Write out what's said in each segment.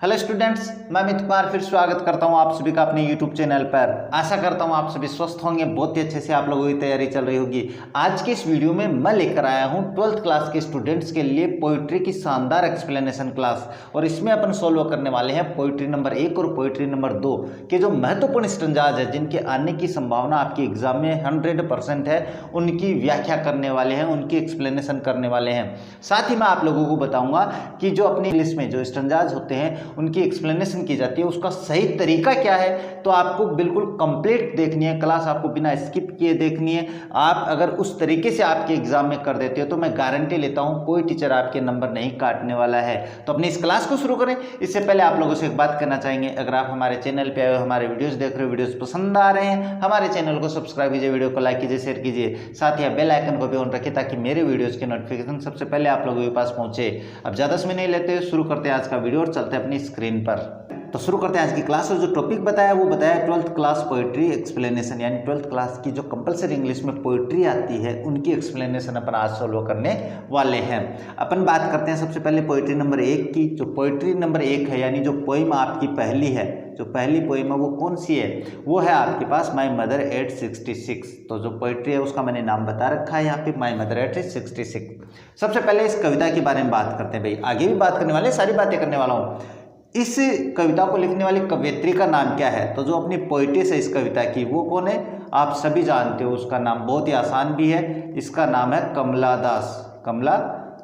Hello students, मैं अमित कुमार फिर स्वागत करता हूं आप सभी का अपने यूट्यूब चैनल पर। आशा करता हूं आप सभी स्वस्थ होंगे, बहुत ही अच्छे से आप लोगों की तैयारी चल रही होगी। आज की इस वीडियो में मैं लेकर आया हूं 12th क्लास के स्टूडेंट्स के लिए पोइट्री की शानदार एक्सप्लेनेशन क्लास, और इसमें अपन सोल्व करने वाले हैं पोइट्री नंबर 1 और पोइट्री नंबर 2 के जो महत्वपूर्ण स्टैंजाज है, जिनके आने की संभावना आपके एग्जाम में 100% है, उनकी व्याख्या करने वाले हैं, उनकी एक्सप्लेनेशन करने वाले हैं। साथ ही मैं आप लोगों को बताऊंगा कि जो अपनी इंग्लिश में जो स्टैंजाज होते हैं उनकी एक्सप्लेनेशन की जाती है, उसका सही तरीका क्या है। तो आपको बिल्कुल कंप्लीट देखनी है क्लास, आपको बिना स्किप किए देखनी है। आप अगर उस तरीके से आपके एग्जाम में कर देते हो तो मैं गारंटी लेता हूं कोई टीचर आपके नंबर नहीं काटने वाला है। तो अपनी इस क्लास को शुरू करें इससे पहले आप लोगों से एक बात करना चाहेंगे, अगर आप हमारे चैनल पे आए हो, हमारे वीडियोस देख रहे हो, वीडियोस पसंद आ रहे हैं, हमारे चैनल को सब्सक्राइब कीजिए, वीडियो को लाइक कीजिए, शेयर कीजिए, साथ ही बेल आइकन को भी ऑन रखिए ताकि मेरे वीडियोस के नोटिफिकेशन सबसे पहले आप लोगों के पास पहुंचे। अब ज़्यादा समय नहीं लेते, शुरू करते हैं आज का वीडियो और चलते हैं अपनी स्क्रीन पर। तो शुरू करते हैं आज की क्लास। और जो टॉपिक बताया वो बताया 12th क्लास पोइट्री एक्सप्लेनेशन, यानी 12th क्लास की जो कंपलसरी इंग्लिश में पोइट्री आती है उनकी एक्सप्लेनेशन अपन आज सॉल्व करने वाले हैं। अपन बात करते हैं सबसे पहले पोइट्री नंबर 1 की। जो पोइट्री नंबर 1 है, यानी जो पोइम आपकी पहली है, जो पहली पोइम है वो कौन सी है, वो है आपके पास माई मदर एट 66। तो जो पोइट्री है उसका मैंने नाम बता रखा है यहाँ पे, माई मदर एट 66। सबसे पहले इस कविता के बारे में बात करते हैं। भाई आगे भी बात करने वाले, सारी बातें करने वाला हूँ। इस कविता को लिखने वाली कवयित्री का नाम क्या है, तो जो अपनी पोइटिस है इस कविता की वो कौन है, आप सभी जानते हो। उसका नाम बहुत ही आसान भी है, इसका नाम है कमला दास। कमला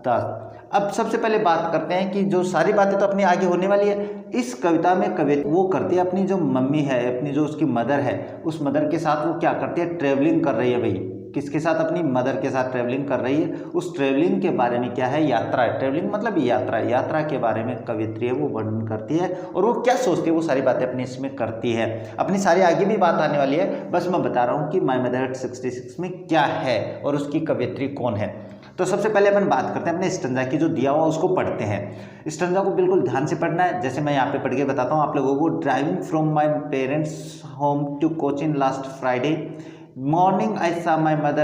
दास। अब सबसे पहले बात करते हैं कि जो सारी बातें तो अपनी आगे होने वाली है। इस कविता में कवि वो करती है, अपनी जो मम्मी है, अपनी जो उसकी मदर है, उस मदर के साथ वो क्या करती है, ट्रेवलिंग कर रही है। भाई किसके साथ, अपनी मदर के साथ ट्रेवलिंग कर रही है। उस ट्रेवलिंग के बारे में क्या है, यात्रा है। ट्रेवलिंग मतलब यात्रा, यात्रा के बारे में कवित्री है वो वर्णन करती है, और वो क्या सोचती है वो सारी बातें अपनी इसमें करती है। अपनी सारी आगे भी बात आने वाली है, बस मैं बता रहा हूँ कि माई मदर एट 66 में क्या है और उसकी कवित्री कौन है। तो सबसे पहले अपन बात करते हैं अपने स्टैंजा की, जो दिया हुआ उसको पढ़ते हैं। स्टैंजा को बिल्कुल ध्यान से पढ़ना है, जैसे मैं यहाँ पे पढ़ के बताता हूँ आप लोगों को। Driving from my parents home to Cochin last Friday morning I saw my mother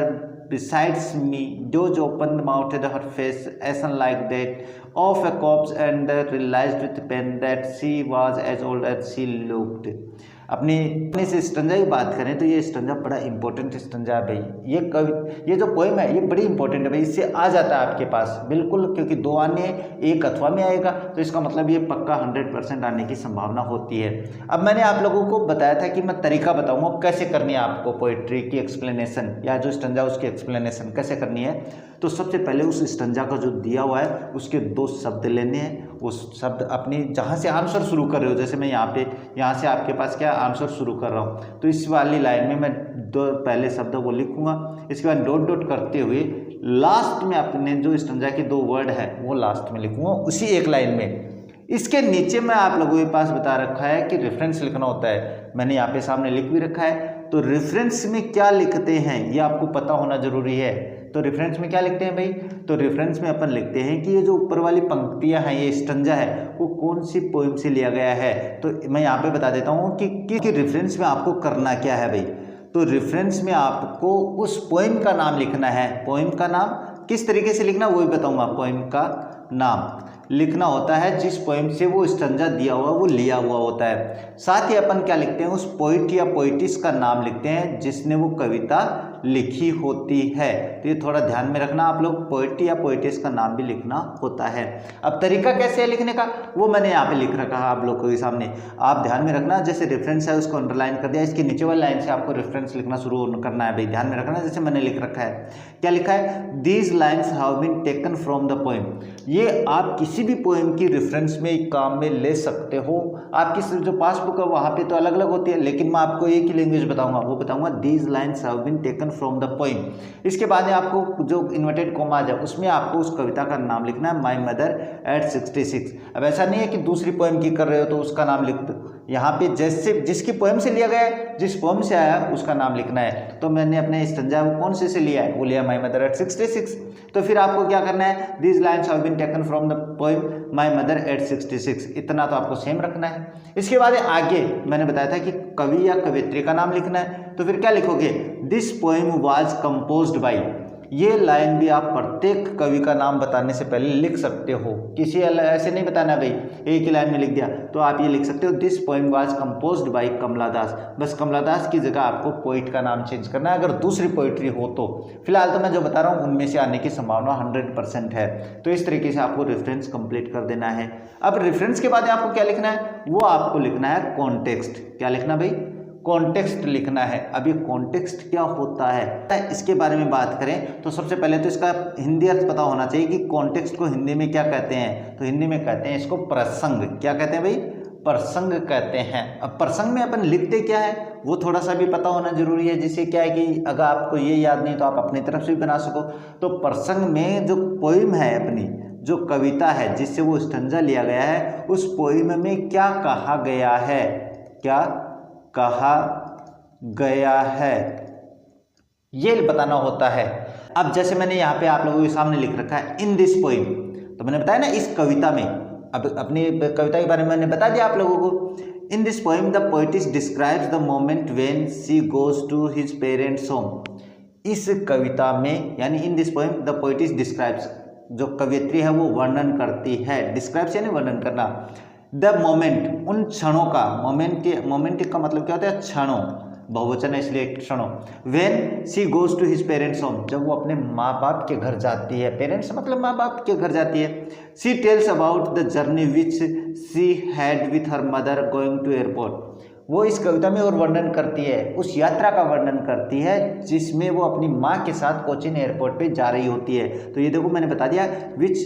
besides me. George opened mouth, her face ashen like that of a corpse, and realized with pain that she was as old as she looked. अपनी से stanza की बात करें तो ये stanza बड़ा important stanza है भाई। ये जो पोएम है ये बड़ी इंपॉर्टेंट है भाई, इससे आ जाता है आपके पास बिल्कुल, क्योंकि 2 आने एक अथवा में आएगा, तो इसका मतलब ये पक्का 100% आने की संभावना होती है। अब मैंने आप लोगों को बताया था कि मैं तरीका बताऊंगा कैसे करनी है आपको पोइट्री की एक्सप्लेनेशन, या जो स्टंजा उसकी एक्सप्लेनेशन कैसे करनी है। तो सबसे पहले उस स्टंजा का जो दिया हुआ है उसके 2 शब्द लेने हैं। उस शब्द अपनी जहाँ से आंसर शुरू कर रहे हो, जैसे मैं यहाँ से आपके पास क्या आंसर शुरू कर रहा हूँ, तो इस वाली लाइन में मैं 2 पहले शब्दों को लिखूंगा, इसके बाद डॉट डॉट करते हुए लास्ट में अपने जो स्टंजा के 2 वर्ड है वो लास्ट में लिखूंगा उसी एक लाइन में। इसके नीचे मैं आप लोगों के पास बता रखा है कि रेफरेंस लिखना होता है, मैंने यहाँ पे सामने लिख भी रखा है। तो रेफरेंस में क्या लिखते हैं ये आपको पता होना जरूरी है। तो रेफरेंस में क्या लिखते हैं भाई, तो रेफरेंस में अपन लिखते हैं कि ये जो ऊपर वाली पंक्तियां हैं, ये स्टंजा है, वो कौन सी पोइम से लिया गया है। तो मैं यहाँ पे बता देता हूँ कि रेफरेंस में आपको करना क्या है भाई। तो रेफरेंस में आपको उस पोइम का नाम लिखना है। पोइम का नाम किस तरीके से लिखना वो भी बताऊंगा। पोइम का नाम लिखना होता है जिस पोइम से वो स्टंजा दिया हुआ वो लिया हुआ होता है। साथ ही अपन क्या लिखते हैं, उस पोइट या पोइटिस का नाम लिखते हैं जिसने वो कविता लिखी होती है। तो ये थोड़ा ध्यान में रखना आप लोग, पोइट या पोइटिस का नाम भी लिखना होता है। अब तरीका कैसे है लिखने का वो मैंने यहाँ पे लिख रखा है आप लोगों के सामने, आप ध्यान में रखना। जैसे रेफरेंस है उसको अंडरलाइन कर दिया, इसके नीचे वाली लाइन से आपको रेफरेंस लिखना शुरू करना है भाई, ध्यान में रखना। जैसे मैंने लिख रखा है, क्या लिखा है, these lines have been taken from the poem. ये आप किसी भी पोएम की रेफरेंस में काम में ले सकते हो। आपकी जो पासबुक है वहाँ पे तो अलग अलग होती है, लेकिन मैं आपको एक ही लैंग्वेज बताऊंगा, वो बताऊंगा these lines have been taken from the poem. इसके बाद में आपको जो इन्वर्टेड कॉमाज है उसमें आपको उस कविता का नाम लिखना है, माई मदर एट 66। अब ऐसा नहीं है कि दूसरी पोएम की कर रहे हो तो उसका नाम लिख दो, यहाँ पे जैसे जिसकी पोएम से लिया गया है, जिस पोएम से आया उसका नाम लिखना है। तो मैंने अपने स्टंजा कौन से लिया है, वो लिया माई मदर एट 66। तो फिर आपको क्या करना है, these lines have been taken from the poem my mother at 66, इतना तो आपको सेम रखना है। इसके बाद आगे मैंने बताया था कि कवि या कवित्री का नाम लिखना है। तो फिर क्या लिखोगे, this poem was composed by. ये लाइन भी आप प्रत्येक कवि का नाम बताने से पहले लिख सकते हो, किसी ऐसे नहीं बताना भाई एक ही लाइन में लिख दिया, तो आप ये लिख सकते हो this poem was composed by Kamala Das. बस कमला दास की जगह आपको पोइट का नाम चेंज करना है अगर दूसरी पोइट्री हो तो। फिलहाल तो मैं जो बता रहा हूँ उनमें से आने की संभावना 100% है। तो इस तरीके से आपको रेफरेंस कंप्लीट कर देना है। अब रेफरेंस के बाद आपको क्या लिखना है, वो आपको लिखना है कॉन्टेक्स्ट। क्या लिखना भाई, कॉन्टेक्स्ट लिखना है। अब ये कॉन्टेक्स्ट क्या होता है, इसके बारे में बात करें तो सबसे पहले तो इसका हिंदी अर्थ पता होना चाहिए कि कॉन्टेक्स्ट को हिंदी में क्या कहते हैं। तो हिंदी में कहते हैं इसको प्रसंग। क्या कहते हैं भाई, प्रसंग कहते हैं। अब प्रसंग में अपन लिखते क्या है वो थोड़ा सा भी पता होना जरूरी है, जिससे क्या है कि अगर आपको ये याद नहीं तो आप अपनी तरफ से भी बना सको। तो प्रसंग में जो पोइम है, अपनी जो कविता है जिससे वो स्टंजा लिया गया है, उस पोइम में क्या कहा गया है, क्या कहा गया है, ये बताना होता है। अब जैसे मैंने यहाँ पे आप लोगों के सामने लिख रखा है इन दिस पोइम, तो मैंने बताया ना इस कविता में। अब अपनी कविता के बारे में मैंने बता दिया आप लोगों को। In this poem the poetess describes the moment when she goes to his parents home. इस कविता में यानी in this poem the poetess describes, जो कवियत्री है वो वर्णन करती है। डिस्क्राइब्स यानी वर्णन करना। द मोमेंट, उन क्षणों का, मोमेंट का मतलब क्या होता है, क्षणों, बहुवचन है इसलिए क्षणों। When she goes to his parents home, जब वो अपने माँ बाप के घर जाती है, पेरेंट्स मतलब माँ बाप के घर जाती है। She tells about the journey which she had with her mother going to airport. वो इस कविता में और वर्णन करती है, उस यात्रा का वर्णन करती है जिसमें वो अपनी माँ के साथ कोचीन एयरपोर्ट पे जा रही होती है। तो ये देखो मैंने बता दिया which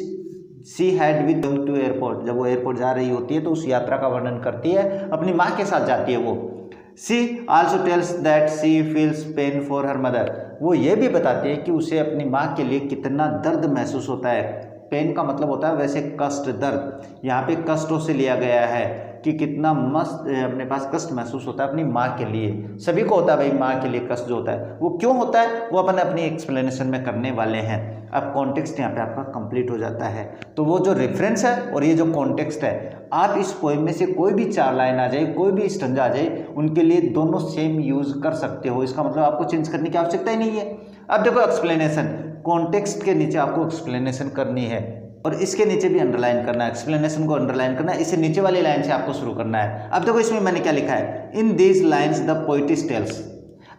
she had with going to airport, जब वो एयरपोर्ट जा रही होती है तो उस यात्रा का वर्णन करती है, अपनी माँ के साथ जाती है वो। She also tales that she feels pen for her mother, वो ये भी बताती है कि उसे अपनी माँ के लिए कितना दर्द महसूस होता है। पेन का मतलब होता है वैसे कष्ट, दर्द, यहाँ पे कष्टों से लिया गया है कि कितना मस्त अपने पास कष्ट महसूस होता है अपनी माँ के लिए। सभी को होता है भाई माँ के लिए कष्ट जो होता है, वो क्यों होता है वो अपन अपनी एक्सप्लेनेशन में करने वाले हैं। अब कॉन्टेक्स्ट यहाँ पे आपका कंप्लीट हो जाता है। तो वो जो रेफरेंस है और ये जो कॉन्टेक्स्ट है, आप इस पोएम में से कोई भी 4 लाइन आ जाए, कोई भी स्टंजा आ जाए, उनके लिए दोनों सेम यूज कर सकते हो। इसका मतलब आपको चेंज करने की आवश्यकता ही नहीं है। अब देखो एक्सप्लेनेशन, कॉन्टेक्स्ट के नीचे आपको एक्सप्लेनेशन करनी है और इसके नीचे भी अंडरलाइन करना है, एक्सप्लेनेशन को अंडरलाइन करना है, इससे नीचे वाली लाइन से आपको शुरू करना है। अब देखो इसमें मैंने क्या लिखा है, in these lines the poetess tells.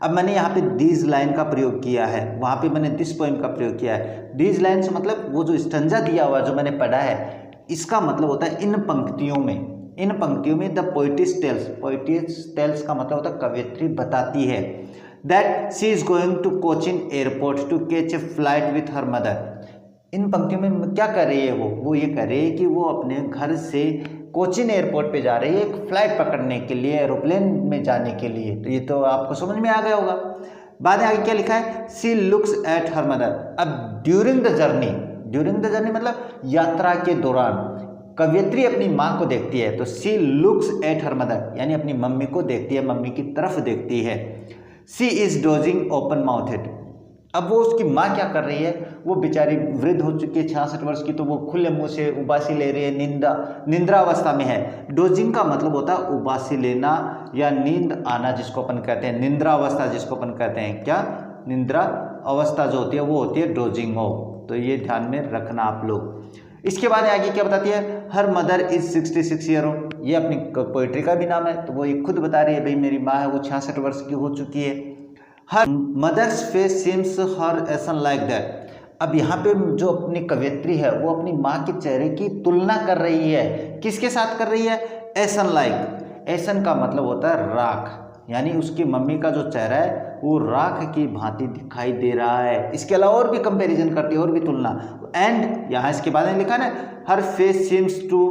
अब मैंने यहाँ पे दीज लाइन का प्रयोग किया है, वहाँ पे मैंने दिस पोएम का प्रयोग किया है। दीज लाइन्स मतलब वो जो स्टंजा दिया हुआ जो मैंने पढ़ा है, इसका मतलब होता है इन पंक्तियों में, इन पंक्तियों में the poetess tells, poetess tells का मतलब होता है कवियत्री बताती है that she is going to Cochin airport to catch a flight with her mother. इन पंक्तियों में क्या कर रही है वो ये कह रही है कि वो अपने घर से कोचीन एयरपोर्ट पे जा रही है एक फ्लाइट पकड़ने के लिए, एरोप्लेन में जाने के लिए। तो ये तो आपको समझ में आ गया होगा। बाद में आगे क्या लिखा है, सी लुक्स एट हर मदर। अब during the journey, during the journey मतलब यात्रा के दौरान कवियत्री अपनी माँ को देखती है। तो सी लुक्स एट हर मदर यानी अपनी मम्मी को देखती है, मम्मी की तरफ देखती है। सी इज डोजिंग ओपन माउथेड। अब वो उसकी माँ क्या कर रही है, वो बेचारी वृद्ध हो चुकी है 66 वर्ष की, तो वो खुले मुंह से उबासी ले रही है, निंद्रा अवस्था में है। डोजिंग का मतलब होता है उबासी लेना या नींद आना, जिसको अपन कहते हैं निंद्रा अवस्था, जिसको अपन कहते हैं क्या, निंद्रा अवस्था जो होती है वो होती है डोजिंग हो। तो ये ध्यान में रखना आप लोग। इसके बाद आगे क्या बताती है, her mother is 66 year old. ये अपनी पोइट्री का भी नाम है, तो वो ये खुद बता रही है भाई मेरी माँ है वो 66 वर्ष की हो चुकी है। Her mother's face seems her ashen like that. अब यहाँ पे जो अपनी कवियत्री है वो अपनी माँ के चेहरे की तुलना कर रही है, किसके साथ कर रही है, एसन लाइक। एसन का मतलब होता है राख, यानी उसकी मम्मी का जो चेहरा है वो राख की भांति दिखाई दे रहा है। इसके अलावा और भी कंपैरिजन करती है और भी तुलना। एंड यहाँ इसके बाद में लिखा ना, her face seems to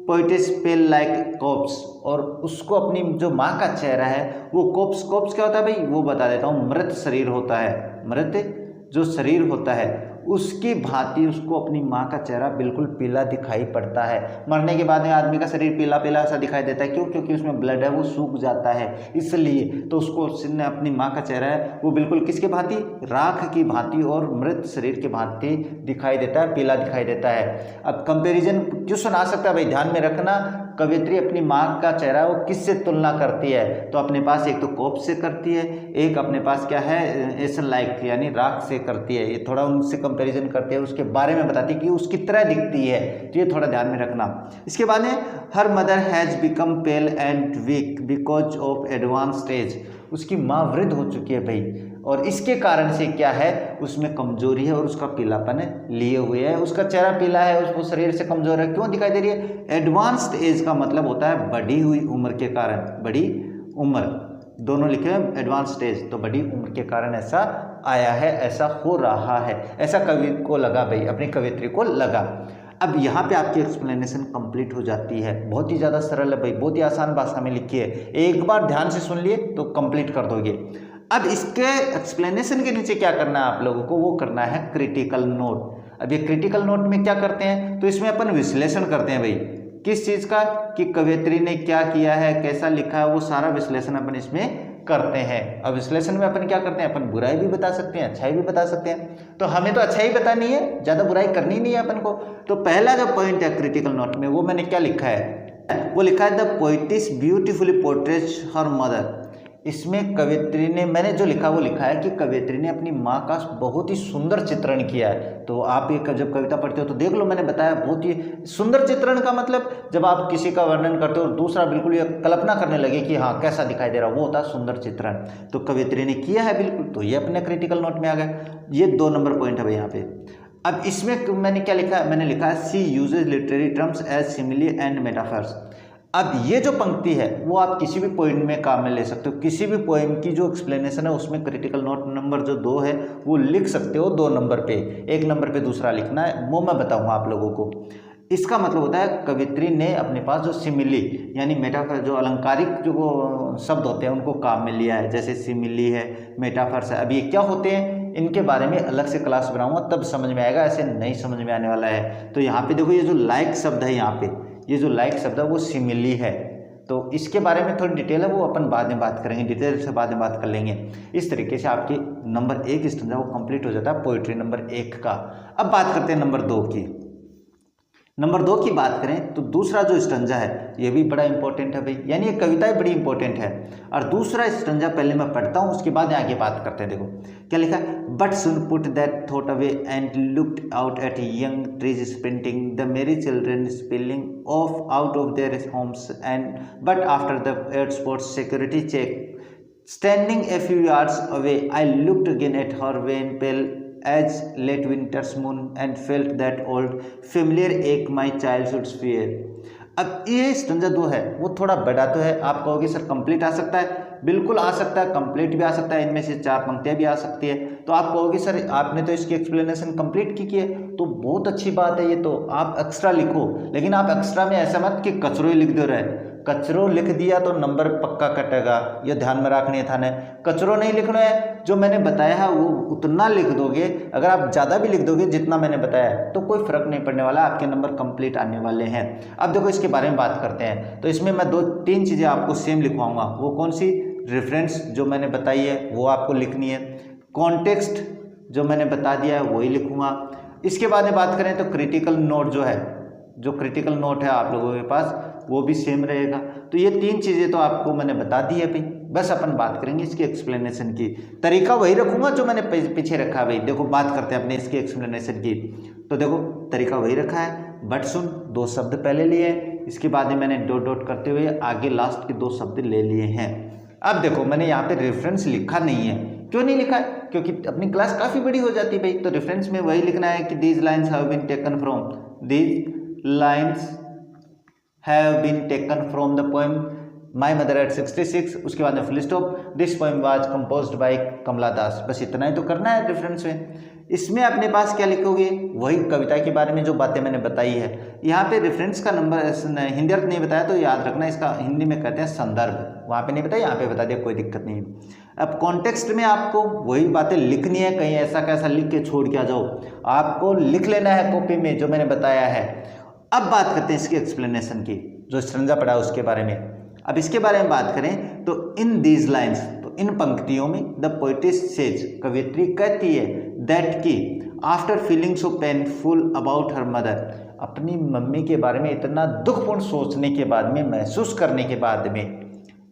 poetess pale like corpse. और उसको अपनी जो माँ का चेहरा है वो कॉप्स, कॉप्स क्या होता है भाई वो बता देता हूँ, मृत शरीर होता है, मृत जो शरीर होता है उसकी भांति उसको अपनी माँ का चेहरा बिल्कुल पीला दिखाई पड़ता है। मरने के बाद में आदमी का शरीर पीला पीला सा दिखाई देता है, क्यों, क्योंकि उसमें ब्लड है वो सूख जाता है, इसलिए। तो उसको अपनी माँ का चेहरा है वो बिल्कुल किसके भांति, राख की भांति और मृत शरीर के भांति दिखाई देता है, पीला दिखाई देता है। अब कंपेरिजन क्यों सुना सकता है भाई, ध्यान में रखना, कवियत्री अपनी माँ का चेहरा वो किससे तुलना करती है, तो अपने पास एक तो कोप से करती है, एक अपने पास क्या है एसन लाइक यानी राख से करती है। ये थोड़ा उनसे कंपैरिजन करती है, उसके बारे में बताती है कि उसकी तरह दिखती है, तो ये थोड़ा ध्यान में रखना। इसके बाद में her mother has become pale and weak because of advance stage, उसकी माँ वृद्ध हो चुकी है भाई, और इसके कारण से क्या है उसमें कमजोरी है और उसका पीलापन लिए हुए है, उसका चेहरा पीला है, उसको शरीर से कमजोर है, क्यों दिखाई दे रही है? एडवांस्ड एज का मतलब होता है बढ़ी हुई उम्र के कारण, बढ़ी उम्र दोनों लिखे हैं एडवांस स्टेज, तो बड़ी उम्र के कारण ऐसा आया है, ऐसा हो रहा है, ऐसा कवि को लगा भाई, अपनी कवियत्री को लगा। अब यहाँ पे आपकी एक्सप्लेनेशन कंप्लीट हो जाती है, बहुत ही ज़्यादा सरल है भाई, बहुत ही आसान भाषा में लिखी है, एक बार ध्यान से सुन लिए तो कंप्लीट कर दोगे। अब इसके एक्सप्लेनेशन के नीचे क्या करना है आप लोगों को, वो करना है क्रिटिकल नोट। अब ये क्रिटिकल नोट में क्या करते हैं, तो इसमें अपन विश्लेषण करते हैं भाई, किस चीज़ का, कि कवियत्री ने क्या किया है, कैसा लिखा है, वो सारा विश्लेषण अपन इसमें करते हैं। अब विश्लेषण में अपन क्या करते हैं, अपन बुराई भी बता सकते हैं, अच्छाई भी बता सकते हैं, तो हमें तो अच्छाई बतानी है, ज़्यादा बुराई करनी नहीं है अपन को। तो पहला जो पॉइंट है क्रिटिकल नोट में, वो मैंने क्या लिखा है, वो लिखा है the poet's beautifully portraits her mother. इसमें कवियत्री ने, मैंने जो लिखा वो लिखा है कि कवियत्री ने अपनी माँ का बहुत ही सुंदर चित्रण किया है। तो आप ये जब कविता पढ़ते हो तो देख लो, मैंने बताया बहुत ही सुंदर चित्रण का मतलब जब आप किसी का वर्णन करते हो और दूसरा बिल्कुल ये कल्पना करने लगे कि हाँ कैसा दिखाई दे रहा, वो होता है सुंदर चित्रण। तो कवियत्री ने किया है बिल्कुल, तो ये अपने क्रिटिकल नोट में आ गया। ये 2 नंबर पॉइंट है भाई यहाँ पे। अब इसमें मैंने क्या लिखा है, मैंने लिखा है she uses literary terms as simile and metaphors. अब ये जो पंक्ति है वो आप किसी भी पोइम में काम में ले सकते हो, किसी भी पोइम की जो एक्सप्लेनेशन है उसमें क्रिटिकल नोट नंबर जो 2 है वो लिख सकते हो 2 नंबर पे, 1 नंबर पे दूसरा लिखना है, वो मैं बताऊंगा आप लोगों को। इसका मतलब होता है कवित्री ने अपने पास जो सिमिली यानी मेटाफर, जो अलंकारिक जो वो शब्द होते हैं उनको काम में लिया है, जैसे सिमिली है, मेटाफर्स है। अब ये क्या होते हैं, इनके बारे में अलग से क्लास बनाऊंगा तब समझ में आएगा, ऐसे नहीं समझ में आने वाला है। तो यहाँ पे देखो ये जो लाइक शब्द है, यहाँ पे ये जो लाइक शब्द है वो सिमिली है, तो इसके बारे में थोड़ी डिटेल है वो अपन बाद में बात करेंगे, डिटेल से बाद में बात कर लेंगे। इस तरीके से आपकी नंबर 1 स्टैंजा वो कंप्लीट हो जाता है पोइट्री नंबर 1 का। अब बात करते हैं नंबर 2 की। नंबर 2 की बात करें तो दूसरा जो स्टैंजा है ये भी बड़ा इंपॉर्टेंट है भाई, यानी ये कविताएं बड़ी इंपॉर्टेंट है। और दूसरा स्टैंजा पहले मैं पढ़ता हूँ, उसके बाद आगे बात करते हैं। देखो क्या लिखा है, but sun put that thought away and looked out at young trees sprinting the merry children spilling off out of their homes and but after the airport security check standing a few yards away I looked again at her wan pale as late winter's moon and felt that old familiar ache my childhood's fear। अब ये stanza 2 है वो थोड़ा बड़ा तो है, आप कहोगे सर कंप्लीट आ सकता है, बिल्कुल आ सकता है, कंप्लीट भी आ सकता है, इनमें से 4 पंक्तियां भी आ सकती है। तो आप कहोगे सर आपने तो इसकी एक्सप्लेनेशन कंप्लीट की है, तो बहुत अच्छी बात है, ये तो आप एक्स्ट्रा लिखो, लेकिन आप एक्स्ट्रा में ऐसा मत कि कचरो ही लिख दो रहे, कचरो लिख दिया तो नंबर पक्का कटेगा, ये ध्यान में रखनी था ने। कचरो नहीं लिखना है, जो मैंने बताया है वो उतना लिख दोगे, अगर आप ज़्यादा भी लिख दोगे जितना मैंने बताया तो कोई फर्क नहीं पड़ने वाला, आपके नंबर कंप्लीट आने वाले हैं। अब देखो इसके बारे में बात करते हैं, तो इसमें मैं 2-3 चीज़ें आपको सेम लिखवाऊंगा। वो कौन सी, रेफरेंस जो मैंने बताई है वो आपको लिखनी है, कॉन्टेक्स्ट जो मैंने बता दिया है वही लिखूंगा। इसके बाद में बात करें तो क्रिटिकल नोट जो है, जो क्रिटिकल नोट है आप लोगों के पास वो भी सेम रहेगा। तो ये 3 चीज़ें तो आपको मैंने बता दी है भाई, बस अपन बात करेंगे इसकी एक्सप्लेनेशन की। तरीका वही रखूंगा जो मैंने पीछे रखा भाई। देखो बात करते हैं अपने इसकी एक्सप्लेनेशन की, तो देखो तरीका वही रखा है, बट सुन 2 शब्द पहले लिए, इसके बाद में मैंने डॉट डॉट करते हुए आगे लास्ट के 2 शब्द ले लिए हैं। अब देखो मैंने यहाँ पे रेफरेंस लिखा नहीं है, क्यों नहीं लिखा है, क्योंकि अपनी क्लास काफ़ी बड़ी हो जाती है भाई, तो रेफरेंस में वही लिखना है कि these lines have been taken from, these lines have been taken from the poem my mother at 66, उसके बाद में full stop, this poem was composed by Kamala Das. बस इतना ही तो करना है रेफरेंस में। इसमें अपने पास क्या लिखोगे, वही कविता के बारे में जो बातें मैंने बताई है। यहाँ पे रेफरेंस का नंबर हिंदी अर्थ नहीं बताया तो याद रखना, इसका हिंदी में कहते हैं संदर्भ, वहाँ पे नहीं बताया यहाँ पे बता दिया, कोई दिक्कत नहीं है। अब कॉन्टेक्स्ट में आपको वही बातें लिखनी है, कहीं ऐसा कैसा लिख के छोड़ के आ जाओ, आपको लिख लेना है कॉपी में जो मैंने बताया है। अब बात करते हैं इसकी एक्सप्लेनेशन की, जो स्टैंजा पढ़ा उसके बारे में। अब इसके बारे में बात करें तो इन दीज लाइन्स, तो इन पंक्तियों में द पोएटिस सेज, कवियत्री कहती है दैट की after feeling so painful about her mother, अपनी मम्मी के बारे में इतना दुखपूर्ण सोचने के बाद में, महसूस करने के बाद में,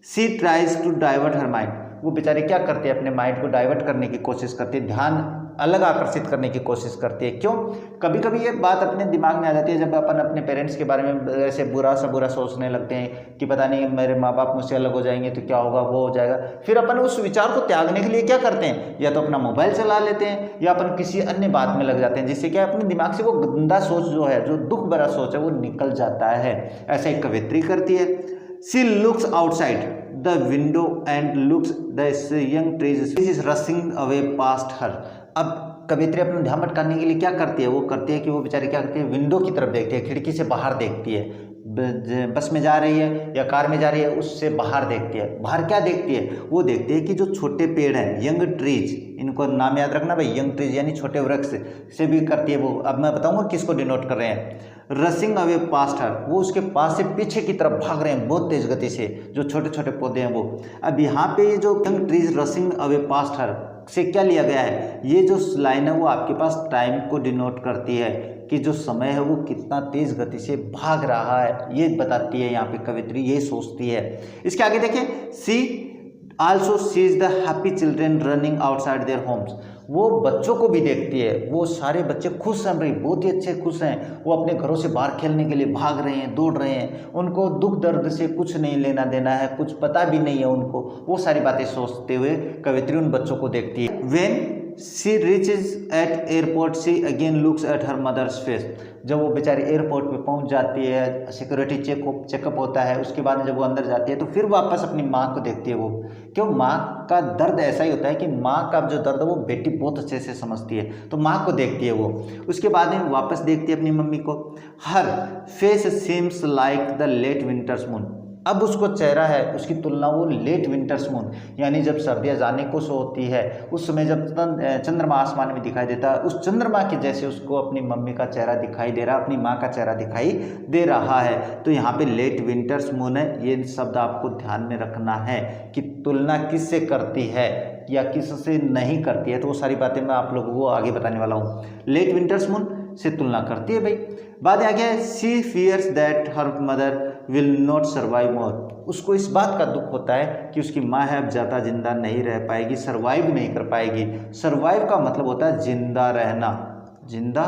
she tries to divert her mind, वो बेचारी क्या करती है, अपने माइंड को डाइवर्ट करने की कोशिश करती है, ध्यान अलग आकर्षित करने की कोशिश करती है। क्यों? कभी कभी ये बात अपने दिमाग में आ जाती है जब अपन अपने पेरेंट्स के बारे में ऐसे बुरा सोचने लगते हैं कि पता नहीं मेरे माँ बाप मुझसे अलग हो जाएंगे तो क्या होगा, वो हो जाएगा। फिर अपन उस विचार को त्यागने के लिए क्या करते हैं, या तो अपना मोबाइल चला लेते हैं या अपन किसी अन्य बात में लग जाते हैं, जिससे क्या अपने दिमाग से वो गंदा सोच जो है, जो दुख भरा सोच है, वो निकल जाता है। ऐसा एक कवित्री करती है। She looks outside the window and looks the young trees is rushing away past her. अब कवित्री अपना ध्यान भटकाने के लिए क्या करती है, वो करती है कि वो बेचारी क्या करती है, विंडो की तरफ देखती है, खिड़की से बाहर देखती है, बस में जा रही है या कार में जा रही है, उससे बाहर देखती है। बाहर क्या देखती है, वो देखती है कि जो छोटे पेड़ हैं, यंग ट्रीज, इनको नाम याद रखना भाई, यंग ट्रीज यानी छोटे वृक्ष से भी करती है वो। अब मैं बताऊंगा किसको डिनोट कर रहे हैं। रसिंग अवे पास्ट हर, वो उसके पास से पीछे की तरफ भाग रहे हैं बहुत तेज गति से, जो छोटे छोटे पौधे हैं वो। अब यहाँ पे ये जो young trees rushing away past her से क्या लिया गया है, ये जो लाइन है वो आपके पास टाइम को डिनोट करती है कि जो समय है वो कितना तेज गति से भाग रहा है, ये बताती है यहाँ पे कवित्री, ये सोचती है। इसके आगे देखें, she also sees the happy children running outside their homes, वो बच्चों को भी देखती है, वो सारे बच्चे खुश हैं भाई, बहुत ही अच्छे खुश हैं, वो अपने घरों से बाहर खेलने के लिए भाग रहे हैं, दौड़ रहे हैं, उनको दुख दर्द से कुछ नहीं लेना देना है, कुछ पता भी नहीं है उनको, वो सारी बातें सोचते हुए कवित्री उन बच्चों को देखती है। When she reaches at airport she again looks at her mother's face, जब वो बेचारी एयरपोर्ट पे पहुंच जाती है, सिक्योरिटी चेकअप होता है, उसके बाद जब वो अंदर जाती है तो फिर वापस अपनी माँ को देखती है वो। क्यों? माँ का दर्द ऐसा ही होता है कि माँ का जो दर्द है वो बेटी बहुत अच्छे से समझती है, तो माँ को देखती है वो। उसके बाद में वापस देखती है अपनी मम्मी को। Her face seems like the late winter's moon, अब उसको चेहरा है, उसकी तुलना वो लेट विंटर्स मून, यानी जब सर्दियाँ जाने को सो होती है उस समय जब चंद्रमा आसमान में दिखाई देता है, उस चंद्रमा के जैसे उसको अपनी मम्मी का चेहरा दिखाई दे रहा है, अपनी माँ का चेहरा दिखाई दे रहा है। तो यहाँ पे लेट विंटर्स मून है, ये शब्द आपको ध्यान में रखना है कि तुलना किससे करती है या किससे नहीं करती है, तो वो सारी बातें मैं आप लोगों को आगे बताने वाला हूँ। लेट विंटर्स मून से तुलना करती है भाई। बाद आ गया, she fears that her mother will not survive more, उसको इस बात का दुख होता है कि उसकी माँ है अब ज़्यादा जिंदा नहीं रह पाएगी, सर्वाइव नहीं कर पाएगी। सर्वाइव का मतलब होता है जिंदा रहना, जिंदा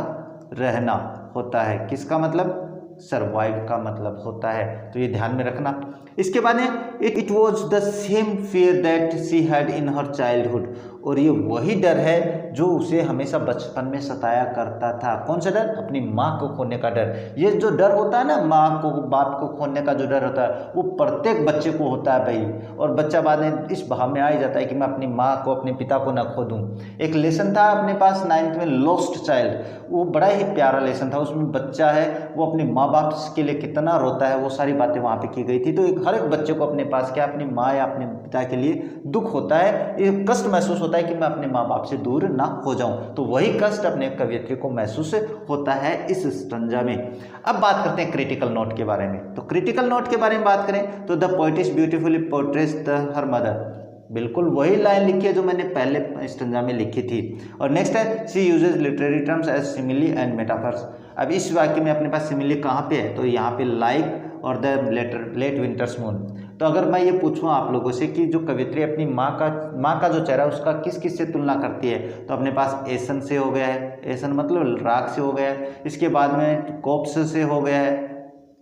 रहना होता है, किसका मतलब, सर्वाइव का मतलब होता है, तो ये ध्यान में रखना। इसके बाद it was the same fear that she had in her childhood, और ये वही डर है जो उसे हमेशा बचपन में सताया करता था। कौन सा डर? अपनी माँ को खोने का डर। ये जो डर होता है ना, माँ को बाप को खोने का जो डर होता है वो प्रत्येक बच्चे को होता है भाई, और बच्चा बाद में इस भाव में आ ही जाता है कि मैं अपनी माँ को, अपने पिता को ना खो दूँ। एक लेसन था अपने पास 9th में, लॉस्ट चाइल्ड, वो बड़ा ही प्यारा लेसन था, उसमें बच्चा है वो अपने माँ बाप के लिए कितना रोता है, वो सारी बातें वहाँ पे की गई थी। तो हर एक बच्चे को अपने पास क्या, अपनी माँ या अपने पिता के लिए दुख होता है, ये कष्ट महसूस होता है कि मैं अपने माँ बाप से दूर ना हो जाऊं, तो वही कष्ट अपने कवियत्री को महसूस होता है इस स्टंजा में। अब बात करते हैं क्रिटिकल नोट के बारे में। तो क्रिटिकल नोट के बारे में बात करें तो the poet's beautifully पोर्ट्रेस the her mother, बिल्कुल वही लाइन लिखी है जो मैंने पहले स्टंजा में लिखी थी। और नेक्स्ट है, she uses literary terms as simile and metaphors. अब इस वाक्य में अपने पास सिमिली कहाँ पे है, तो यहाँ पे लाइक और द लेट विंटर्स मून। तो अगर मैं ये पूछूँ आप लोगों से कि जो कवित्री अपनी माँ का जो चेहरा उसका किस किस से तुलना करती है, तो अपने पास एसन से हो गया है, एसन मतलब राग से हो गया है, इसके बाद में कोप्स से हो गया है,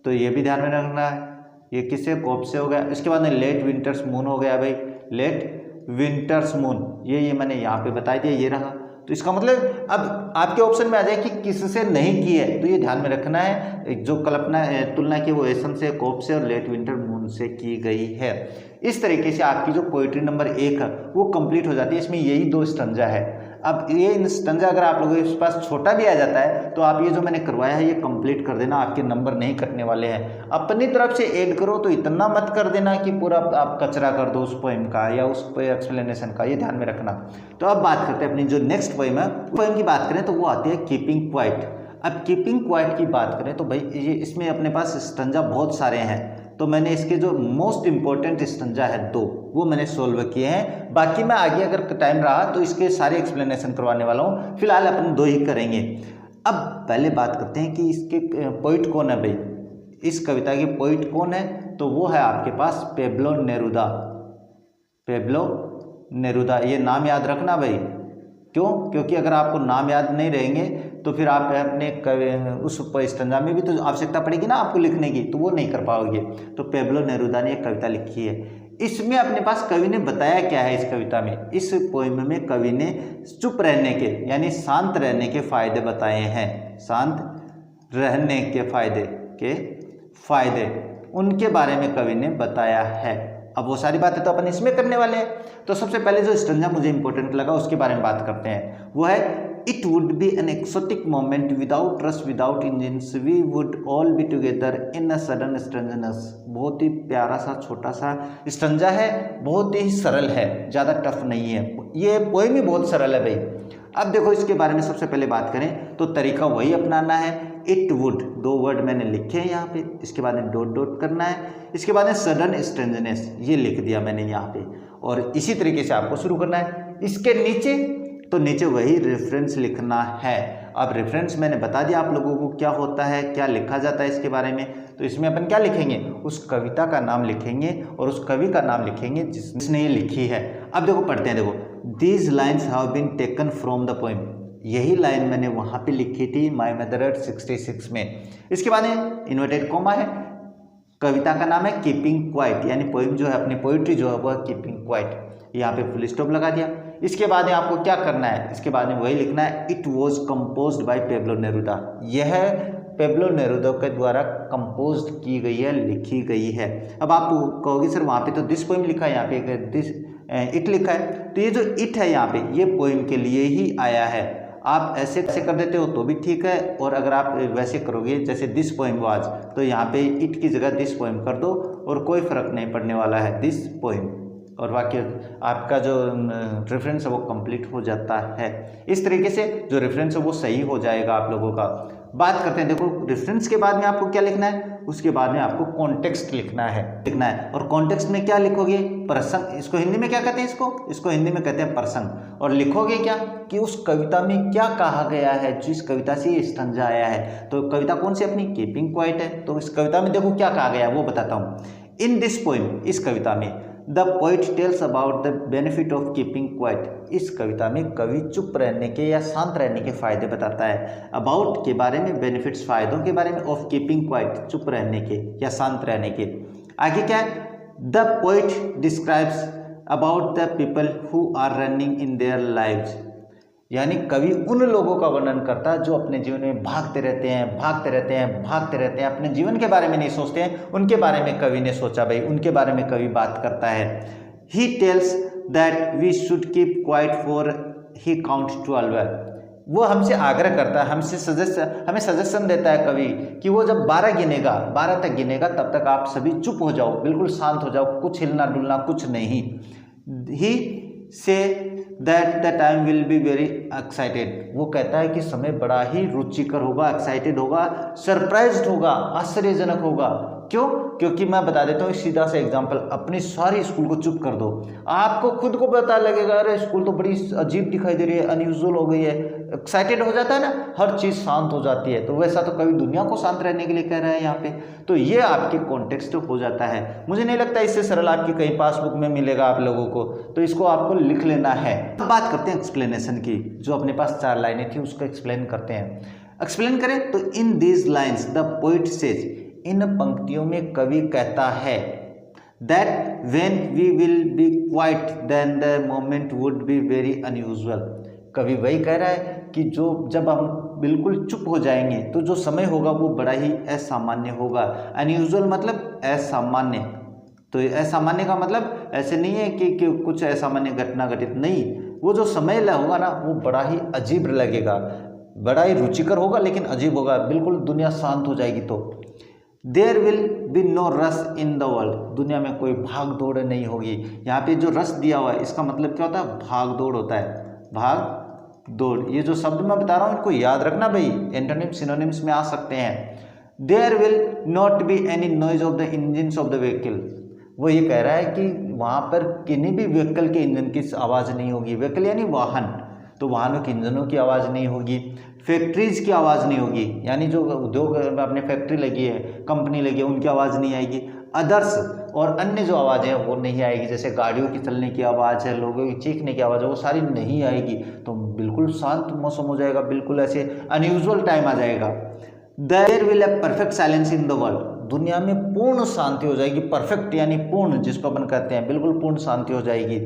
तो ये भी ध्यान में रखना है, ये किससे, कोप्स से हो गया। इसके बाद में लेट विंटर्स मून हो गया भाई, लेट विंटर्स मून, ये मैंने यहाँ पे बता दिया, ये रहा। तो इसका मतलब अब आपके ऑप्शन में आ जाए कि किससे नहीं की है, तो ये ध्यान में रखना है, जो कल्पना तुलना की वो एसन से, कोप से और लेट विंटर मून से की गई है। इस तरीके से आपकी जो पोइट्री नंबर 1 है वो कंप्लीट हो जाती है। इसमें यही 2 स्टंजा है। अब ये स्टंजा अगर आप लोगों के पास छोटा भी आ जाता है तो आप ये जो मैंने करवाया है ये कंप्लीट कर देना, आपके नंबर नहीं कटने वाले हैं। अपनी तरफ से ऐड करो तो इतना मत कर देना कि पूरा आप कचरा कर दो उस पोएम का या उस एक्सप्लेनेशन का, ये ध्यान में रखना। तो अब बात करते हैं अपनी जो नेक्स्ट पोएम है, पोएम की बात करें तो वो आती है कीपिंग क्वाइट। अब कीपिंग क्वाइट की बात करें तो भाई ये इसमें अपने पास स्टंजा बहुत सारे हैं, तो मैंने इसके जो मोस्ट इंपॉर्टेंट स्टंजा है 2 वो मैंने सोल्व किए हैं। बाकी मैं आगे अगर टाइम रहा तो इसके सारे एक्सप्लेनेशन करवाने वाला हूँ, फिलहाल अपन 2 ही करेंगे। अब पहले बात करते हैं कि इसके पोइट कौन है भाई। इस कविता के पोइट कौन है, तो वो है आपके पास पेब्लो नेरुदा। पेब्लो नेरुदा, ये नाम याद रखना भाई। क्यों? क्योंकि अगर आपको नाम याद नहीं रहेंगे तो फिर आप अपने उस स्टंजा में भी तो आवश्यकता पड़ेगी ना आपको लिखने की, तो वो नहीं कर पाओगे। तो पेब्लो नेरुदा ने एक कविता लिखी है। इसमें अपने पास कवि ने बताया क्या है इस कविता में। इस पोएम में कवि ने चुप रहने के यानी शांत रहने के फायदे बताए हैं। शांत रहने के फायदे उनके बारे में कवि ने बताया है। अब वो सारी बातें तो अपन इसमें करने वाले हैं। तो सबसे पहले जो स्टंजा मुझे इंपॉर्टेंट लगा उसके बारे में बात करते हैं। वो है it would be an exotic moment without rush without engines we would all be together in a sudden strangeness. बहुत ही प्यारा सा छोटा सा स्टंजा है, बहुत ही सरल है, ज़्यादा टफ नहीं है। ये पोएम ही बहुत सरल है भाई। अब देखो इसके बारे में सबसे पहले बात करें तो तरीका वही अपनाना है। इट वुड, 2 वर्ड मैंने लिखे हैं यहाँ पे, इसके बाद में डॉट डॉट करना है, इसके बाद में सडन स्ट्रेंजनेस ये लिख दिया मैंने यहाँ पे, और इसी तरीके से आपको शुरू करना है। इसके नीचे तो नीचे वही रेफरेंस लिखना है। अब रेफरेंस मैंने बता दिया आप लोगों को क्या होता है, क्या लिखा जाता है इसके बारे में। तो इसमें अपन क्या लिखेंगे, उस कविता का नाम लिखेंगे और उस कवि का नाम लिखेंगे जिसने ये लिखी है। अब देखो पढ़ते हैं, देखो these lines have been taken from the poem. यही लाइन मैंने वहाँ पे लिखी थी माई मेथड एट 66 में। इसके बाद में इन्वर्टेड कॉमा है, कविता का नाम है कीपिंग क्वाइट, यानी पोएम जो है अपनी पोइट्री जो है वो है कीपिंग क्वाइट। यहाँ पे फुल स्टॉप लगा दिया। इसके बाद में आपको क्या करना है, इसके बाद में वही लिखना है it was composed bye Pablo Neruda. यह पेब्लो नेरुदा के द्वारा कंपोज्ड की गई है, लिखी गई है। अब आप कहोगे सर वहाँ पे तो दिस पोएम लिखा है, यहाँ पे दिस इट लिखा है। तो ये जो इट है यहाँ पे ये पोएम के लिए ही आया है। आप ऐसे कर देते हो तो भी ठीक है, और अगर आप वैसे करोगे जैसे दिस पोएम वाज, तो यहाँ पे इट की जगह दिस पोएम कर दो और कोई फर्क नहीं पड़ने वाला है, दिस पोएम, और वाक्य आपका जो रेफरेंस है वो कंप्लीट हो जाता है। इस तरीके से जो रेफरेंस है वो सही हो जाएगा आप लोगों का। बात करते हैं, देखो रेफरेंस के बाद में आपको क्या लिखना है, उसके बाद में आपको कॉन्टेक्स्ट लिखना है। और कॉन्टेक्स्ट में क्या लिखोगे, प्रसंग। इसको हिंदी में क्या कहते हैं, इसको हिंदी में कहते हैं प्रसंग। और लिखोगे क्या कि उस कविता में क्या कहा गया है, जिस कविता से ये स्टंजा आया है। तो कविता कौन सी अपनी कीपिंग क्वाइट है। तो इस कविता में देखो क्या कहा गया है वो बताता हूँ। इन दिस पोएम, इस कविता में the poet tales about the benefit of keeping quiet. इस कविता में कवि चुप रहने के या शांत रहने के फायदे बताता है। अबाउट के बारे में, बेनिफिट्स फायदों के बारे में, ऑफ कीपिंग क्वाइट चुप रहने के या शांत रहने के। आगे क्या है, the poet describes about the people who are running in their lives. यानी कवि उन लोगों का वर्णन करता है जो अपने जीवन में भागते रहते हैं, अपने जीवन के बारे में नहीं सोचते हैं, उनके बारे में कवि ने सोचा भाई, उनके बारे में कवि बात करता है। He tells that we should keep quiet for he count 12। वो हमसे आग्रह करता है, हमें सजेशन देता है कवि कि वो जब 12 तक गिनेगा तब तक आप सभी चुप हो जाओ, बिल्कुल शांत हो जाओ, कुछ हिलना डुलना कुछ नहीं। He say that the time will be very excited. वो कहता है कि समय बड़ा ही रुचिकर होगा, एक्साइटेड होगा, सरप्राइज्ड होगा, आश्चर्यजनक होगा। क्यों? क्योंकि मैं बता देता हूँ सीधा सा एग्जांपल, अपनी सारी स्कूल को चुप कर दो, आपको खुद को पता लगेगा अरे स्कूल तो बड़ी अजीब दिखाई दे रही है, अनयूजुअल हो गई है, एक्साइटेड हो जाता है ना, हर चीज़ शांत हो जाती है। तो वैसा तो कभी दुनिया को शांत रहने के लिए कह रहा है यहाँ पे। तो ये आपके कॉन्टेक्स्ट हो जाता है। मुझे नहीं लगता इससे सरल आपकी कहीं पासबुक में मिलेगा आप लोगों को, तो इसको आपको लिख लेना है। अब बात करते हैं एक्सप्लेनेशन की। जो अपने पास 4 लाइनें थी उसको एक्सप्लेन करते हैं। एक्सप्लेन करें तो in these lines the poet says, इन पंक्तियों में कवि कहता है that when we will be quiet then the moment would be very unusual. कवि वही कह रहा है कि जब हम बिल्कुल चुप हो जाएंगे तो जो समय होगा वो बड़ा ही असामान्य होगा। अनयूजुअल मतलब असामान्य। तो असामान्य का मतलब ऐसे नहीं है कि कुछ असामान्य घटना घटित, नहीं, वो जो समय होगा ना वो बड़ा ही अजीब लगेगा, बड़ा ही रुचिकर होगा लेकिन अजीब होगा, बिल्कुल दुनिया शांत हो जाएगी। तो देयर विल बी नो रस इन द वर्ल्ड, दुनिया में कोई भाग दौड़ नहीं होगी। यहाँ पे जो रस दिया हुआ है इसका मतलब क्या होता है, भाग दौड़ होता है, भाग दौड़। ये जो शब्द मैं बता रहा हूँ इनको याद रखना भाई, एंटोनिम सिनोनिम्स में आ सकते हैं। There will not be any noise of the engines of the vehicle. वो ये कह रहा है कि वहाँ पर किन्हीं भी व्हीकल के इंजन की आवाज़ नहीं होगी। व्हीकल यानी वाहन, तो वाहनों के इंजनों की आवाज़ नहीं होगी। फैक्ट्रीज की आवाज़ नहीं होगी, यानी जो उद्योग अपने फैक्ट्री लगी है, कंपनी लगी है, उनकी आवाज़ नहीं आएगी। अदर्स और अन्य जो आवाज़ें हैं वो नहीं आएगी, जैसे गाड़ियों की चलने की आवाज़ है, लोगों की चीखने की आवाज़ है, वो सारी नहीं आएगी। तो बिल्कुल शांत मौसम हो जाएगा, बिल्कुल ऐसे अनयूजुअल टाइम आ जाएगा। There will have perfect silence in the world, दुनिया में पूर्ण शांति हो जाएगी। परफेक्ट यानी पूर्ण, जिसको अपन कहते हैं, बिल्कुल पूर्ण शांति हो जाएगी।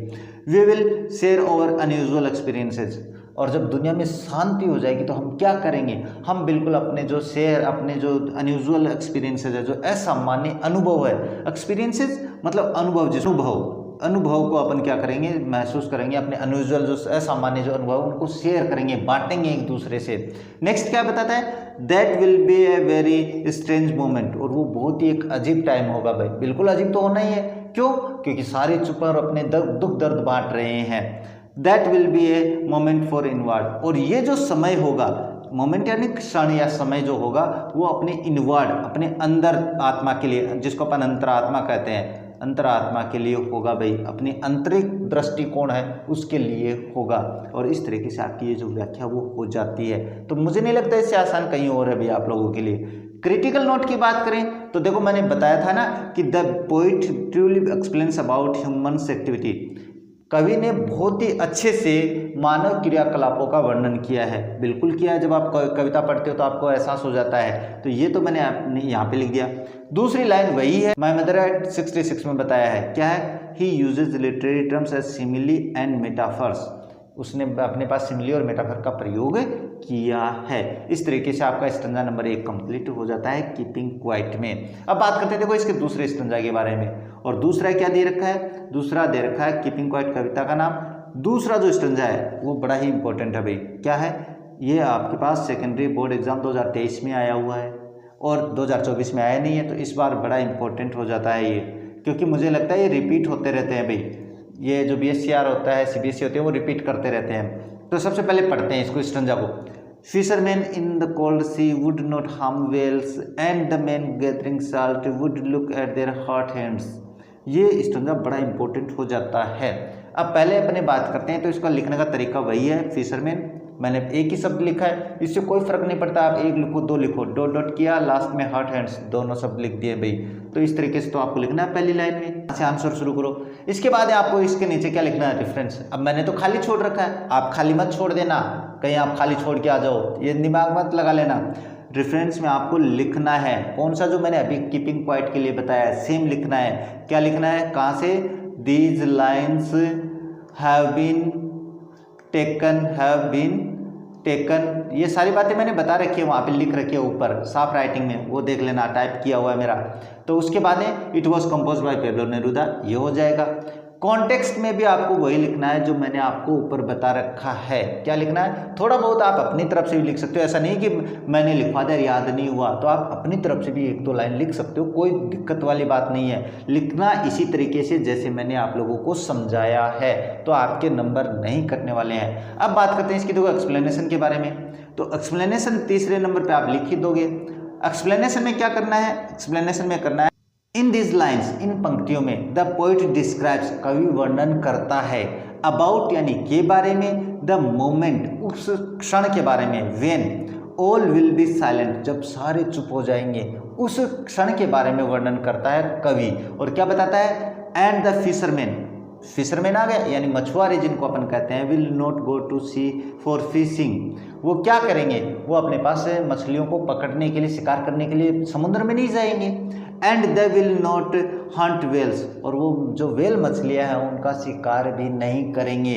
We will share over unusual experiences, और जब दुनिया में शांति हो जाएगी तो हम क्या करेंगे, हम बिल्कुल अपने जो अपने जो अनयूजुअल एक्सपीरियंसेस है, जो असामान्य अनुभव है, एक्सपीरियंसेस मतलब अनुभव, जिस अनुभव को अपन क्या करेंगे, महसूस करेंगे, अपने अनयूजुअल जो असामान्य जो अनुभव उनको शेयर करेंगे, बांटेंगे एक दूसरे से। नेक्स्ट क्या बताता है, that will be a very strange moment, और वो बहुत ही एक अजीब टाइम होगा भाई, बिल्कुल अजीब तो होना ही है। क्यों? क्योंकि सारे चुप और अपने दुख दर्द बांट रहे हैं। That will be a moment for inward, और ये जो समय होगा, मोमेंट यानी क्षण या समय जो होगा, वो अपने इनवर्ड, अपने अंदर आत्मा के लिए, जिसको अपन अंतरात्मा कहते हैं, अंतरात्मा के लिए होगा भाई, अपनी आंतरिक दृष्टिकोण है उसके लिए होगा। और इस तरीके से आपकी ये जो व्याख्या वो हो जाती है। तो मुझे नहीं लगता इससे आसान कहीं और है भाई आप लोगों के लिए। क्रिटिकल नोट की बात करें तो देखो, मैंने बताया था ना कि the poet truly explains about humans activity, कवि ने बहुत ही अच्छे से मानव क्रियाकलापों का वर्णन किया है। बिल्कुल किया है, जब आप कविता पढ़ते हो तो आपको एहसास हो जाता है। तो ये तो मैंने आपने यहाँ पे लिख दिया। दूसरी लाइन वही है, माय मदर एट 66 में बताया है, क्या है, he uses literary terms as simile and metaphors, उसने अपने पास सिमिली और मेटाफर का प्रयोग किया है। इस तरीके से आपका स्टंजा नंबर 1 कंप्लीट हो जाता है कीपिंग क्वाइट में। अब बात करते हैं देखो इसके दूसरे स्टंजा के बारे में, और दूसरा क्या दे रखा है, दूसरा दे रखा है कीपिंग क्वाइट कविता का नाम। दूसरा जो स्टंजा है वो बड़ा ही इंपॉर्टेंट है भाई, क्या है, ये आपके पास सेकेंडरी बोर्ड एग्जाम 2023 में आया हुआ है और 2024 में आया नहीं है, तो इस बार बड़ा इंपॉर्टेंट हो जाता है ये, क्योंकि मुझे लगता है ये रिपीट होते रहते हैं भाई, ये जो BSCR होता है, CBSE होती है, वो रिपीट करते रहते हैं। तो सबसे पहले पढ़ते हैं इसको स्टंजा को। Fisherman in the cold sea would not harm whales and the man gathering salt would look at their hot hands. ये स्टंजा बड़ा इंपॉर्टेंट हो जाता है। अब पहले अपने बात करते हैं, तो इसका लिखने का तरीका वही है, फिशरमैन, मैंने एक ही शब्द लिखा है, इससे कोई फर्क नहीं पड़ता, आप एक लिखो, दो लिखो, डॉट डॉट किया, लास्ट में हॉट हैंड्स, दोनों शब्द लिख दिए भाई। तो इस तरीके से तो आपको लिखना है पहली लाइन में, से आंसर शुरू करो। इसके बाद आपको इसके नीचे क्या लिखना है, रेफरेंस। अब मैंने तो खाली छोड़ रखा है, आप खाली मत छोड़ देना, कहीं आप खाली छोड़ के आ जाओ, ये दिमाग मत लगा लेना। रेफरेंस में आपको लिखना है कौन सा, जो मैंने अभी कीपिंग क्वाइट के लिए बताया है, सेम लिखना है। क्या लिखना है, कहाँ से, these lines have been taken, ये सारी बातें मैंने बता रखी है, वहाँ पे लिख रखी है ऊपर साफ राइटिंग में, वो देख लेना, टाइप किया हुआ है मेरा। तो उसके बाद में it was compose bye Pablo Neruda, ये हो जाएगा। कॉन्टेक्स्ट में भी आपको वही लिखना है जो मैंने आपको ऊपर बता रखा है। क्या लिखना है, थोड़ा बहुत आप अपनी तरफ से भी लिख सकते हो, ऐसा नहीं कि मैंने लिखवा दिया याद नहीं हुआ, तो आप अपनी तरफ से भी 1-2 लाइन लिख सकते हो, कोई दिक्कत वाली बात नहीं है। लिखना इसी तरीके से जैसे मैंने आप लोगों को समझाया है, तो आपके नंबर नहीं कटने वाले हैं। अब बात करते हैं इसकी देखो एक्सप्लेनेशन के बारे में। तो एक्सप्लेनेशन तीसरे नंबर पर आप लिख ही दोगे। एक्सप्लेनेशन में क्या करना है, एक्सप्लेनेशन में करना है, इन दिस लाइन्स, इन पंक्तियों में, द पोइट डिस्क्राइब्स, कवि वर्णन करता है, अबाउट यानी के बारे में, द मोमेंट उस क्षण के बारे में, when all will be silent, जब सारे चुप हो जाएंगे, उस क्षण के बारे में वर्णन करता है कवि। और क्या बताता है, एंड द फिशरमैन आ गया, यानी मछुआरे जिनको अपन कहते हैं, will not go to sea for fishing, वो क्या करेंगे, वो अपने पास से मछलियों को पकड़ने के लिए, शिकार करने के लिए समुद्र में नहीं जाएंगे। And they will not hunt whales, और वो जो वेल मछलियां हैं उनका शिकार भी नहीं करेंगे।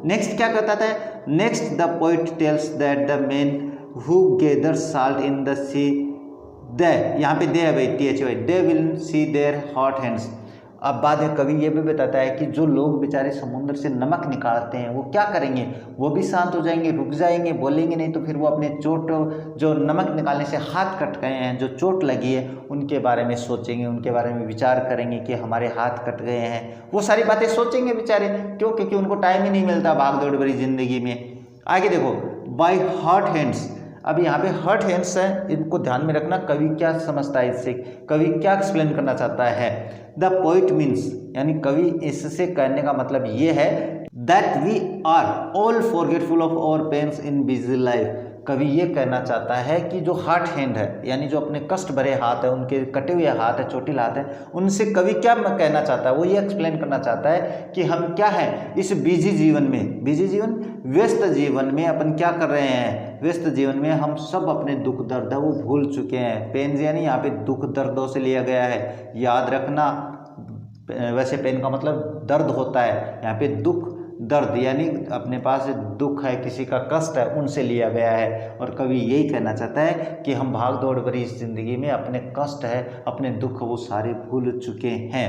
नेक्स्ट क्या कहता है, next the poet tells that the man who gather salt in the sea, they, यहाँ पे दे है भाई, THY, they will see their hot hands. अब बाद में कवि ये भी बताता है कि जो लोग बेचारे समुद्र से नमक निकालते हैं वो क्या करेंगे, वो भी शांत हो जाएंगे, रुक जाएंगे, बोलेंगे नहीं, तो फिर वो अपने चोट, जो नमक निकालने से हाथ कट गए हैं, जो चोट लगी है, उनके बारे में सोचेंगे, उनके बारे में विचार करेंगे कि हमारे हाथ कट गए हैं, वो सारी बातें सोचेंगे बेचारे। क्यों? क्योंकि उनको टाइम ही नहीं मिलता भाग दौड़ भरी जिंदगी में। आगे देखो, बाय हॉट हैंड्स, अब यहाँ पे हॉट हैंड्स है, इनको ध्यान में रखना, कवि क्या समझता है इससे, कवि क्या एक्सप्लेन करना चाहता है। द पोइट मीन्स, यानी कवि इससे कहने का मतलब ये है, that we are all forgetful of our pains in busy life, कवि ये कहना चाहता है कि जो हार्ट हैंड है, यानी जो अपने कष्ट भरे हाथ है, उनके कटे हुए हाथ है, चोटिल हाथ है, उनसे कवि क्या कहना चाहता है, वो ये एक्सप्लेन करना चाहता है कि हम क्या है इस बिजी जीवन में, बिजी जीवन व्यस्त जीवन में अपन क्या कर रहे हैं, व्यस्त जीवन में हम सब अपने दुख दर्द है वो भूल चुके हैं। पेन यानी यहाँ पे दुख दर्दों से लिया गया है, याद रखना। वैसे पेन का मतलब दर्द होता है, यहाँ पे दुख दर्द यानी अपने पास दुख है, किसी का कष्ट है, उनसे लिया गया है। और कवि यही कहना चाहता है कि हम भाग दौड़ भरी इस जिंदगी में अपने कष्ट है, अपने दुख वो सारे भूल चुके हैं।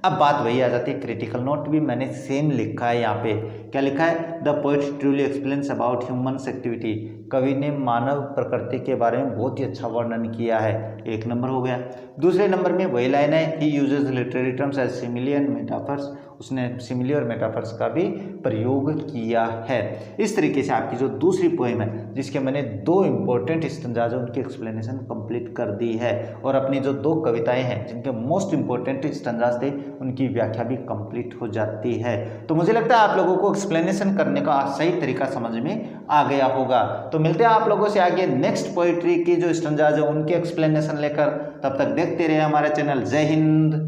अब बात वही आ जाती है, क्रिटिकल नोट भी मैंने सेम लिखा है यहाँ पे। क्या लिखा है, the poet truly explains about humans activity. कवि ने मानव प्रकृति के बारे में बहुत ही अच्छा वर्णन किया है, 1 नंबर हो गया। दूसरे नंबर में वही लाइन है, he uses literary terms as simile and metaphors. उसने सिमिली और मेटाफर्स का भी प्रयोग किया है। इस तरीके से आपकी जो दूसरी पोएम है, जिसके मैंने 2 इंपॉर्टेंट स्टैंजाज उनकी एक्सप्लेनेशन कंप्लीट कर दी है, और अपनी जो 2 कविताएं हैं जिनके मोस्ट इंपॉर्टेंट स्टैंजाज थे, उनकी व्याख्या भी कंप्लीट हो जाती है। तो मुझे लगता है आप लोगों को एक्सप्लेनेशन करने का सही तरीका समझ में आ गया होगा। तो मिलते हैं आप लोगों से आगे नेक्स्ट पोइट्री की जो स्टैंजाज है उनकी एक्सप्लेनेशन लेकर। तब तक देखते रहे हमारे चैनल। जय हिंद,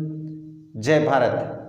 जय भारत।